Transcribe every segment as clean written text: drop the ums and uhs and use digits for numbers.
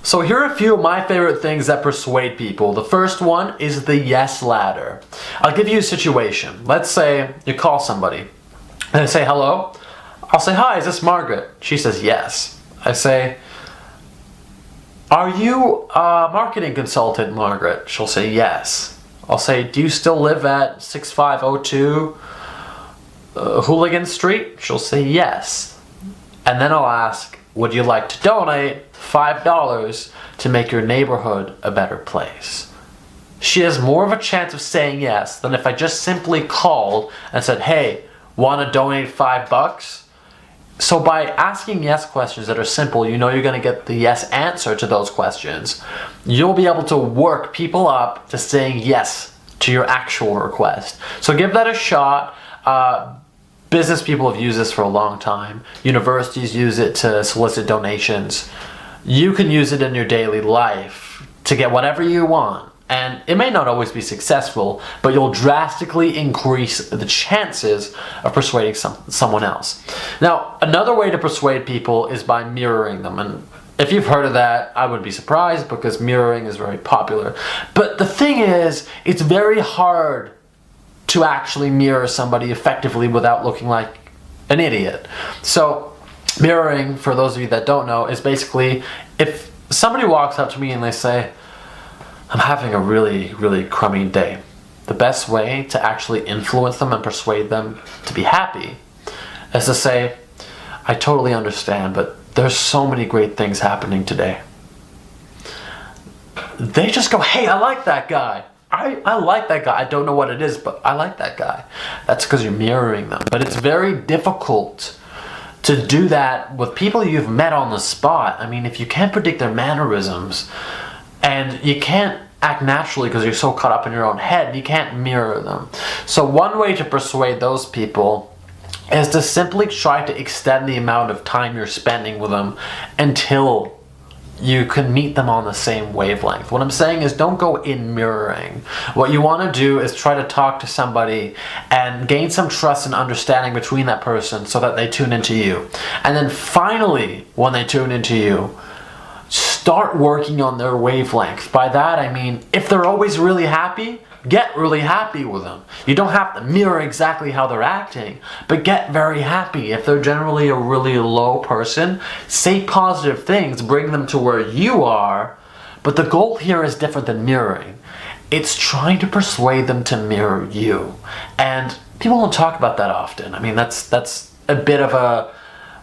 So here are a few of my favorite things that persuade people. The first one is the yes ladder. I'll give you a situation. Let's say you call somebody and they say hello. I'll say, hi, is this Margaret? She says yes. I say, are you a marketing consultant, Margaret? She'll say yes. I'll say, do you still live at 6502 Hooligan Street? She'll say yes. And then I'll ask, would you like to donate $5 to make your neighborhood a better place? She has more of a chance of saying yes than if I just simply called and said, hey, want to donate $5? So by asking yes questions that are simple, you know you're going to get the yes answer to those questions. You'll be able to work people up to saying yes to your actual request. So give that a shot. Business people have used this for a long time. Universities use it to solicit donations. You can use it in your daily life to get whatever you want. And it may not always be successful, but you'll drastically increase the chances of persuading someone else. Now, another way to persuade people is by mirroring them. And if you've heard of that, I wouldn't be surprised because mirroring is very popular. But the thing is, it's very hard to actually mirror somebody effectively without looking like an idiot. So mirroring, for those of you that don't know, is basically if somebody walks up to me and they say, I'm having a really, really crummy day, the best way to actually influence them and persuade them to be happy is to say, I totally understand, but there's so many great things happening today. They just go, hey, I like that guy. I like that guy. I don't know what it is, but I like that guy. That's because you're mirroring them. But it's very difficult to do that with people you've met on the spot. I mean, if you can't predict their mannerisms and you can't act naturally because you're so caught up in your own head, you can't mirror them. So one way to persuade those people is to simply try to extend the amount of time you're spending with them until you can meet them on the same wavelength. What I'm saying is don't go in mirroring. What you want to do is try to talk to somebody and gain some trust and understanding between that person so that they tune into you. And then finally, when they tune into you, start working on their wavelength. By that I mean, if they're always really happy, get really happy with them. You don't have to mirror exactly how they're acting, but get very happy. If they're generally a really low person, say positive things, bring them to where you are, but the goal here is different than mirroring. It's trying to persuade them to mirror you. And people don't talk about that often. I mean, that's a bit of a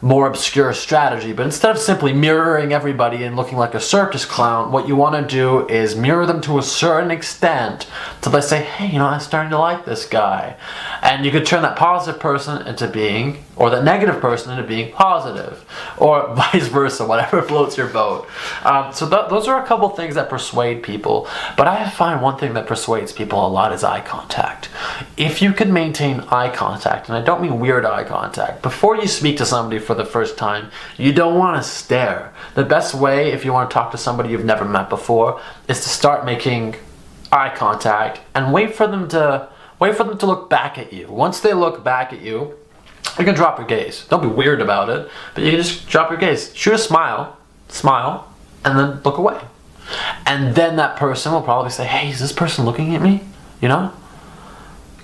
more obscure strategy, but instead of simply mirroring everybody and looking like a circus clown, what you want to do is mirror them to a certain extent till they say, hey, you know, I'm starting to like this guy. And you could turn that positive person into being, or that negative person into being positive, or vice versa, whatever floats your boat. So those are a couple things that persuade people, but I find one thing that persuades people a lot is eye contact. If you can maintain eye contact, and I don't mean weird eye contact, before you speak to somebody for the first time, you don't want to stare. The best way, if you want to talk to somebody you've never met before, is to start making eye contact and wait for them to look back at you. Once they look back at you, you can drop your gaze. Don't be weird about it, but you can just drop your gaze. Shoot a smile, and then look away. And then that person will probably say, hey, is this person looking at me? You know?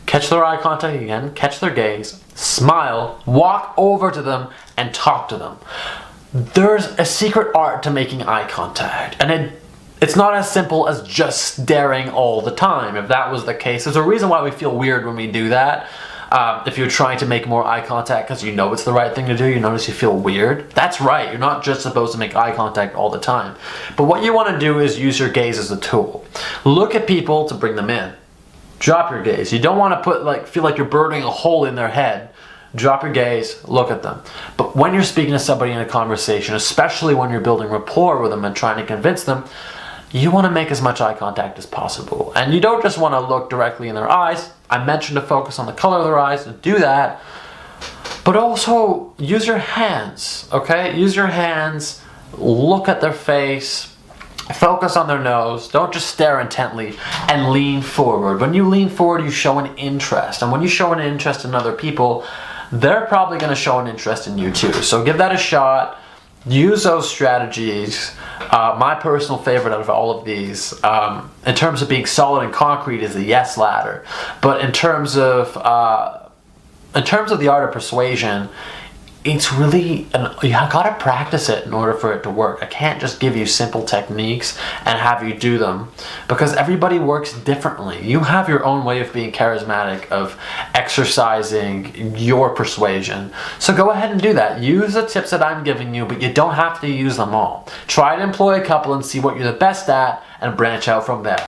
Catch their eye contact again, catch their gaze, smile, walk over to them, and talk to them. There's a secret art to making eye contact, and it's not as simple as just staring all the time. If that was the case, there's a reason why we feel weird when we do that. If you're trying to make more eye contact because you know it's the right thing to do, you notice you feel weird. That's right, you're not just supposed to make eye contact all the time. But what you want to do is use your gaze as a tool. Look at people to bring them in. Drop your gaze. You don't want to feel like you're burning a hole in their head. Drop your gaze, look at them. But when you're speaking to somebody in a conversation, especially when you're building rapport with them and trying to convince them, you want to make as much eye contact as possible. And you don't just want to look directly in their eyes. I mentioned to focus on the color of their eyes, and do that. But also use your hands, okay? Use your hands, look at their face, focus on their nose. Don't just stare intently, and lean forward. When you lean forward, you show an interest. And when you show an interest in other people, they're probably going to show an interest in you too. So give that a shot. use those strategies. My personal favorite out of all of these, in terms of being solid and concrete, is the yes ladder. But in terms of the art of persuasion, it's really, you gotta practice it in order for it to work. I can't just give you simple techniques and have you do them, because everybody works differently. You have your own way of being charismatic, of exercising your persuasion. So go ahead and do that. Use the tips that I'm giving you, but you don't have to use them all. Try to employ a couple and see what you're the best at and branch out from there.